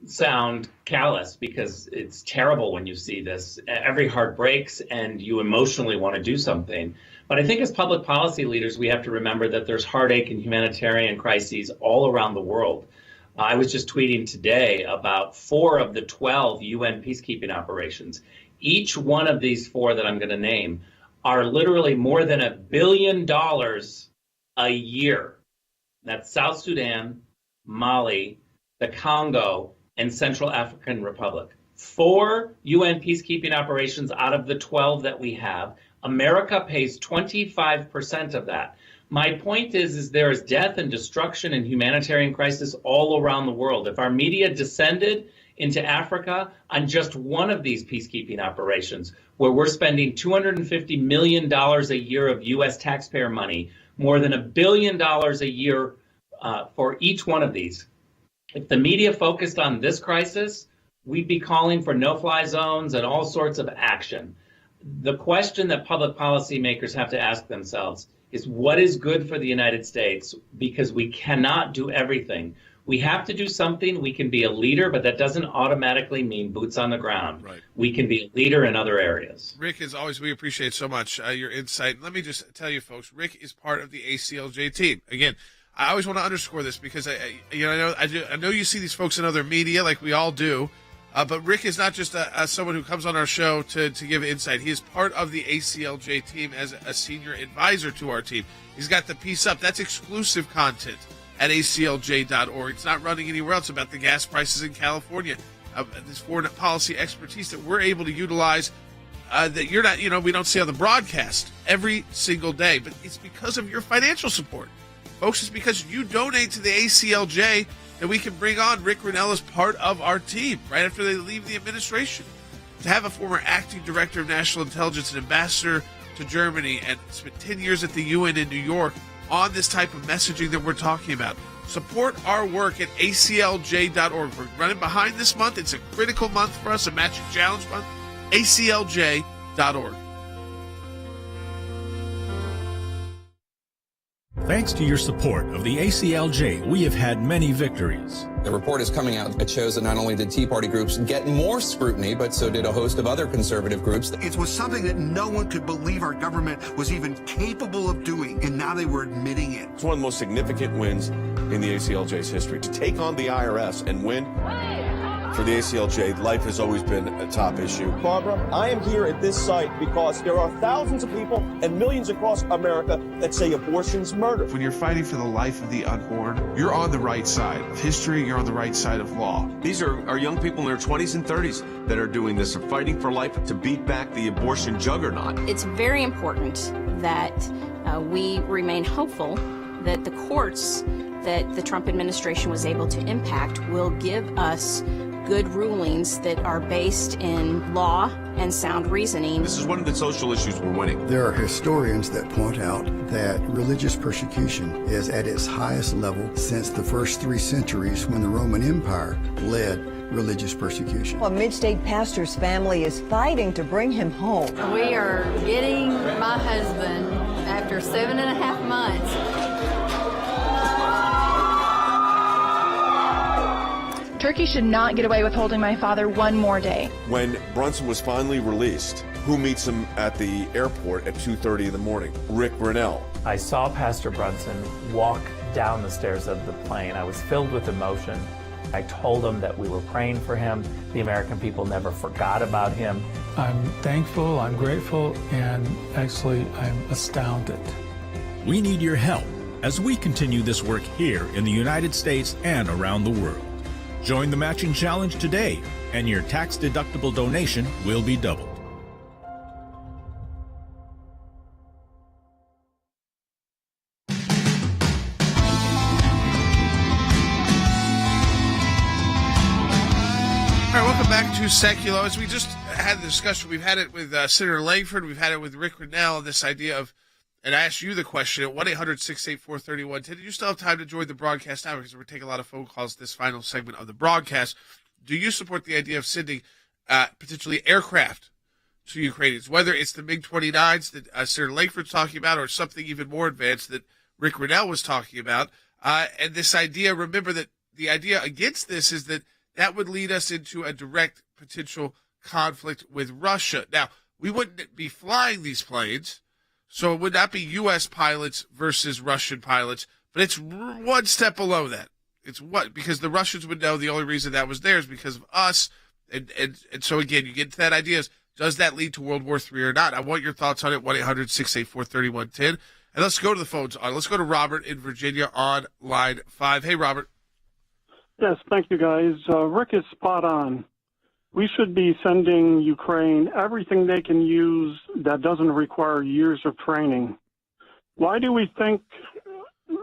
sound callous because it's terrible when you see this. Every heart breaks and you emotionally want to do something. But I think as public policy leaders, we have to remember that there's heartache and humanitarian crises all around the world. I was just tweeting today about 4 of the 12 UN peacekeeping operations. Each one of these 4 that I'm going to name are literally more than $1 billion a year. That's South Sudan, Mali, the Congo, and Central African Republic. 4 UN peacekeeping operations out of the 12 that we have. America pays 25% of that. My point is there is death and destruction and humanitarian crisis all around the world. If our media descended into Africa on just one of these peacekeeping operations, where we're spending $250 million a year of U.S. taxpayer money, more than $1 billion a year for each one of these. If the media focused on this crisis, we'd be calling for no-fly zones and all sorts of action. The question that public policy makers have to ask themselves is what is good for the United States, because we cannot do everything. We have to do something. We can be a leader, but that doesn't automatically mean boots on the ground. Right. We can be a leader in other areas. Rick, as always, we appreciate so much your insight. Let me just tell you, folks, Rick is part of the ACLJ team. Again, I always want to underscore this because I know you see these folks in other media like we all do, but Rick is not just someone who comes on our show to give insight. He is part of the ACLJ team as a senior advisor to our team. He's got the piece up. That's exclusive content at ACLJ.org. It's not running anywhere else about the gas prices in California. This foreign policy expertise that we're able to utilize that you're not, we don't see on the broadcast every single day. But it's because of your financial support. Folks, it's because you donate to the ACLJ that we can bring on Rick Grenell as part of our team right after they leave the administration. To have a former acting director of national intelligence and ambassador to Germany and spent 10 years at the UN in New York on this type of messaging that we're talking about. Support our work at ACLJ.org. We're running behind this month. It's a critical month for us, a matching challenge month. ACLJ.org. Thanks to your support of the ACLJ, we have had many victories. The report is coming out. It shows that not only did Tea Party groups get more scrutiny, but so did a host of other conservative groups. It was something that no one could believe our government was even capable of doing, and now they were admitting it. It's one of the most significant wins in the ACLJ's history. To take on the IRS and win for the ACLJ, life has always been a top issue. Barbara, I am here at this site because there are thousands of people and millions across America that say abortion's murder. When you're fighting for the life of the unborn, you're on the right side of history, you're on the right side of law. These are young people in their 20s and 30s that are doing this, are fighting for life to beat back the abortion juggernaut. It's very important that we remain hopeful that the courts that the Trump administration was able to impact will give us good rulings that are based in law and sound reasoning. This is one of the social issues we're winning. There are historians that point out that religious persecution is at its highest level since the first 3 centuries when the Roman Empire led religious persecution. A mid-state pastor's family is fighting to bring him home. We are getting my husband after 7.5 months. Turkey should not get away with holding my father one more day. When Brunson was finally released, who meets him at the airport at 2:30 in the morning? Rick Grinnell. I saw Pastor Brunson walk down the stairs of the plane. I was filled with emotion. I told him that we were praying for him. The American people never forgot about him. I'm thankful, I'm grateful, and actually I'm astounded. We need your help as we continue this work here in the United States and around the world. Join the matching challenge today, and your tax-deductible donation will be doubled. All right, welcome back to Sekulow. As we just had the discussion, we've had it with Senator Langford, we've had it with Rick Grinnell, this idea of, and I asked you the question at 1-800-684-3110. Do you still have time to join the broadcast now? Because we're taking a lot of phone calls this final segment of the broadcast. Do you support the idea of sending potentially aircraft to Ukrainians, whether it's the MiG-29s that Senator Langford's talking about or something even more advanced that Rick Grinnell was talking about? And this idea, remember that the idea against this is that would lead us into a direct potential conflict with Russia. Now, we wouldn't be flying these planes, so it would not be U.S. pilots versus Russian pilots, but it's one step below that. It's what? Because the Russians would know the only reason that was there is because of us. And so, again, you get to that idea is, does that lead to World War III or not? I want your thoughts on it, 1-800-684-3110. And let's go to the phones. Let's go to Robert in Virginia on line 5. Hey, Robert. Yes, thank you, guys. Rick is spot on. We should be sending Ukraine everything they can use that doesn't require years of training. Why do we think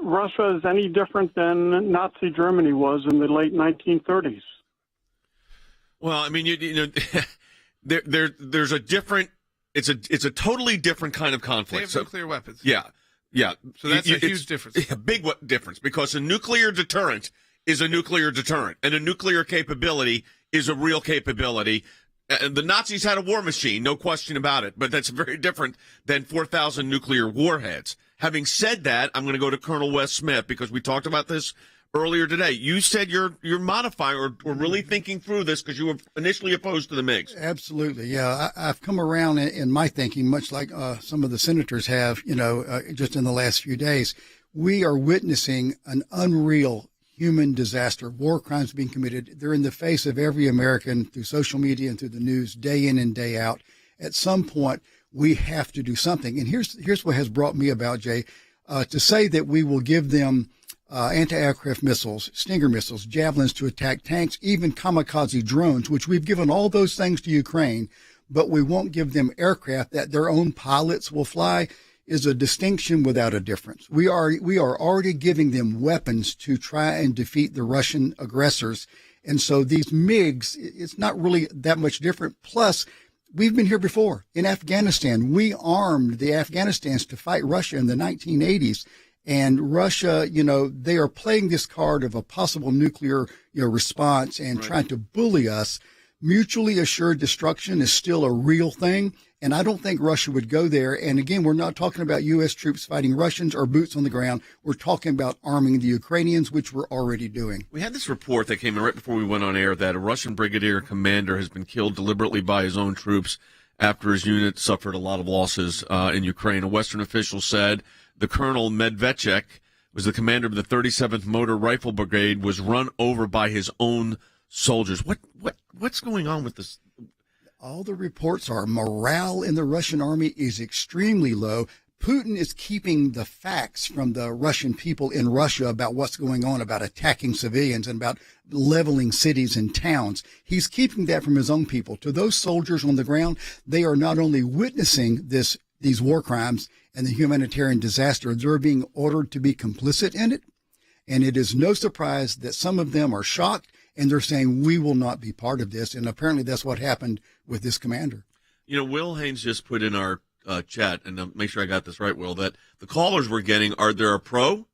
Russia is any different than Nazi Germany was in the late 1930s? Well, I mean, you know, there's a different. It's a totally different kind of conflict. They have nuclear weapons. Yeah. So that's a huge difference. A big difference, because a nuclear deterrent is a nuclear deterrent, and a nuclear capability is a real capability. The Nazis had a war machine, no question about it, but that's very different than 4,000 nuclear warheads. Having said that, I'm going to go to Colonel Wes Smith, because we talked about this earlier today. You said you're modifying or really thinking through this because you were initially opposed to the MiGs. Absolutely, yeah. I've come around in my thinking, much like some of the senators have, just in the last few days. We are witnessing an unreal human disaster, war crimes being committed. They're in the face of every American through social media and through the news, day in and day out. At some point, we have to do something. And here's what has brought me about, Jay, to say that we will give them anti-aircraft missiles, Stinger missiles, javelins to attack tanks, even kamikaze drones, which we've given all those things to Ukraine, but we won't give them aircraft that their own pilots will fly, is a distinction without a difference. We are already giving them weapons to try and defeat the Russian aggressors. And so these MiGs, it's not really that much different. Plus, we've been here before. In Afghanistan, we armed the Afghanistans to fight Russia in the 1980s. And Russia, they are playing this card of a possible nuclear, response and trying to bully us. Mutually assured destruction is still a real thing. And I don't think Russia would go there. And again, we're not talking about U.S. troops fighting Russians or boots on the ground. We're talking about arming the Ukrainians, which we're already doing. We had this report that came in right before we went on air that a Russian brigadier commander has been killed deliberately by his own troops after his unit suffered a lot of losses in Ukraine. A Western official said the Colonel Medvedchuk was the commander of the 37th Motor Rifle Brigade, was run over by his own soldiers. What's going on with this? All the reports are morale in the Russian army is extremely low. Putin is keeping the facts from the Russian people in Russia about what's going on, about attacking civilians and about leveling cities and towns. He's keeping that from his own people. To those soldiers on the ground, they are not only witnessing these war crimes and the humanitarian disaster, they're being ordered to be complicit in it. And it is no surprise that some of them are shocked and they're saying, we will not be part of this. And apparently that's what happened with this commander. Will Haynes just put in our chat, and make sure I got this right, Will, that the callers we're getting are they're pro,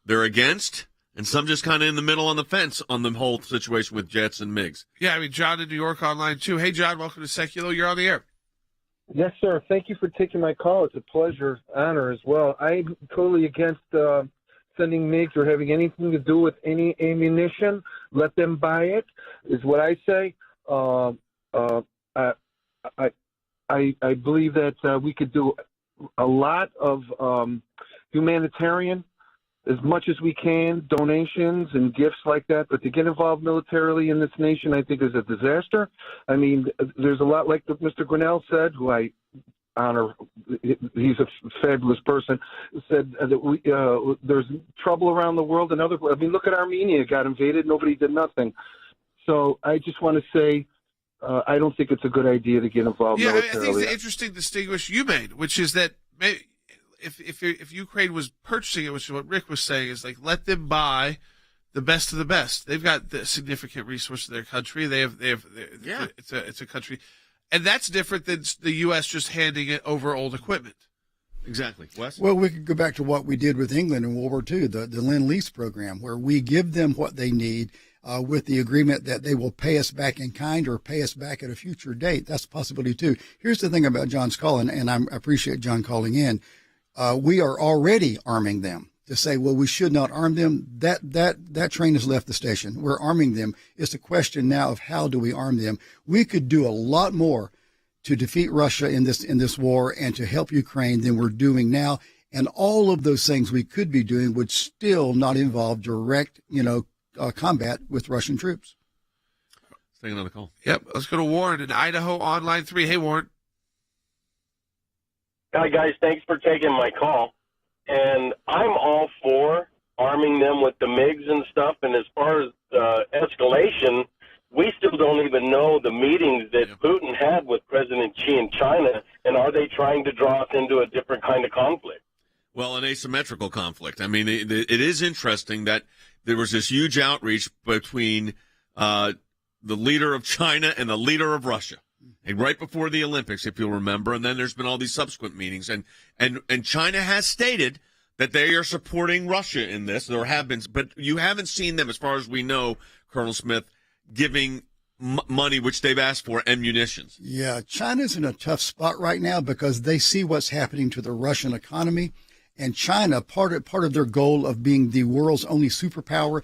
they're against, and some just kind of in the middle on the fence on the whole situation with jets and MiGs. Yeah, I mean, John in New York online too. Hey, John, welcome to Sekulow. You're on the air. Yes, sir. Thank you for taking my call. It's a pleasure, honor as well. I'm totally against sending MiGs or having anything to do with any ammunition. Let them buy it, is what I say. I believe that we could do a lot of humanitarian, as much as we can, donations and gifts like that. But to get involved militarily in this nation, I think, is a disaster. I mean, there's a lot, like Mr. Grinnell said, who I honor. He's a fabulous person. Said that there's trouble around the world, and I mean, look at Armenia, got invaded, nobody did nothing. So I just want to say, I don't think it's a good idea to get involved militarily. I think it's an interesting distinguish you made, which is that if Ukraine was purchasing it, which is what Rick was saying, is like, let them buy the best of the best. They've got the significant resource in their country. It's a country, and that's different than the U.S. just handing it over old equipment. Exactly. Wes? Well, we could go back to what we did with England in World War II, the Lend-Lease program, where we give them what they need with the agreement that they will pay us back in kind or pay us back at a future date. That's a possibility, too. Here's the thing about John's call, and I appreciate John calling in. We are already arming them. To say, well, we should not arm them, that train has left the station. We're arming them. It's a question now of how do we arm them. We could do a lot more to defeat Russia in this war and to help Ukraine than we're doing now. And all of those things we could be doing would still not involve direct, combat with Russian troops. Let's take another call. Yep. Let's go to Warren in Idaho on line 3. Hey, Warren. Hi, guys. Thanks for taking my call. And I'm all for arming them with the MiGs and stuff. And as far as escalation, we still don't even know the meetings that Putin had with President Xi in China. And are they trying to draw us into a different kind of conflict? Well, an asymmetrical conflict. I mean, it is interesting that there was this huge outreach between the leader of China and the leader of Russia. And right before the Olympics, if you'll remember, and then there's been all these subsequent meetings, and China has stated that they are supporting Russia in this. There have been, but you haven't seen them, as far as we know, Colonel Smith, giving money which they've asked for and munitions. Yeah, China's in a tough spot right now because they see what's happening to the Russian economy, and China, part of their goal of being the world's only superpower,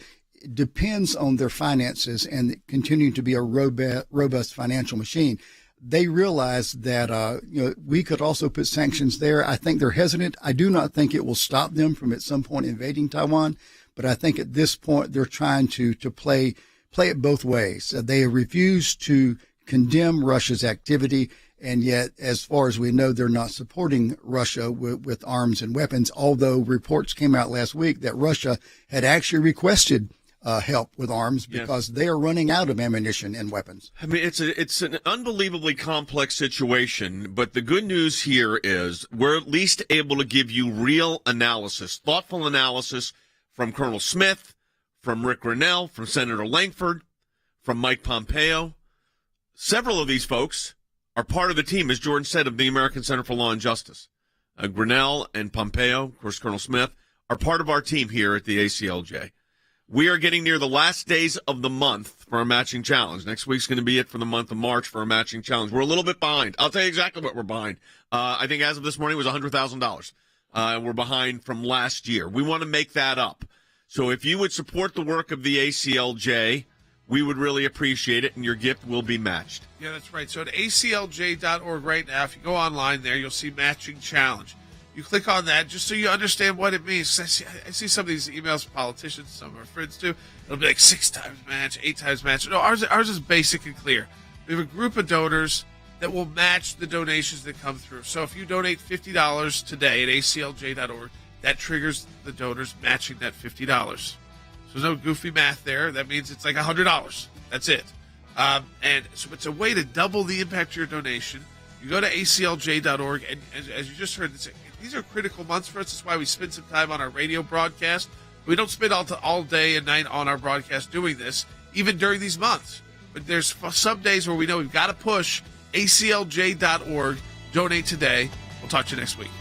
depends on their finances and continuing to be a robust financial machine. They realize that we could also put sanctions there. I think they're hesitant. I do not think it will stop them from at some point invading Taiwan, but I think at this point they're trying to play it both ways. They refuse to condemn Russia's activity, and yet, as far as we know, they're not supporting Russia with arms and weapons, although reports came out last week that Russia had actually requested help with arms because they are running out of ammunition and weapons. I mean, it's an unbelievably complex situation, but the good news here is we're at least able to give you real analysis, thoughtful analysis from Colonel Smith, from Rick Grinnell, from Senator Langford, from Mike Pompeo. Several of these folks are part of the team, as Jordan said, of the American Center for Law and Justice. Grinnell and Pompeo, of course, Colonel Smith, are part of our team here at the ACLJ. We are getting near the last days of the month for a matching challenge. Next week's going to be it for the month of March for a matching challenge. We're a little bit behind. I'll tell you exactly what we're behind. I think as of this morning it was $100,000. We're behind from last year. We want to make that up. So if you would support the work of the ACLJ, we would really appreciate it, and your gift will be matched. Yeah, that's right. So at aclj.org right now, if you go online there, you'll see matching challenge. You click on that just so you understand what it means. I see some of these emails from politicians, some of our friends do. It'll be like 6 times match, 8 times match. No, ours is basic and clear. We have a group of donors that will match the donations that come through. So if you donate $50 today at aclj.org, that triggers the donors matching that $50. So there's no goofy math there. That means it's like $100. That's it. And so it's a way to double the impact of your donation. You go to aclj.org, and as you just heard, these are critical months for us. That's why we spend some time on our radio broadcast. We don't spend all day and night on our broadcast doing this, even during these months. But there's some days where we know we've got to push. aclj.org. Donate today. We'll talk to you next week.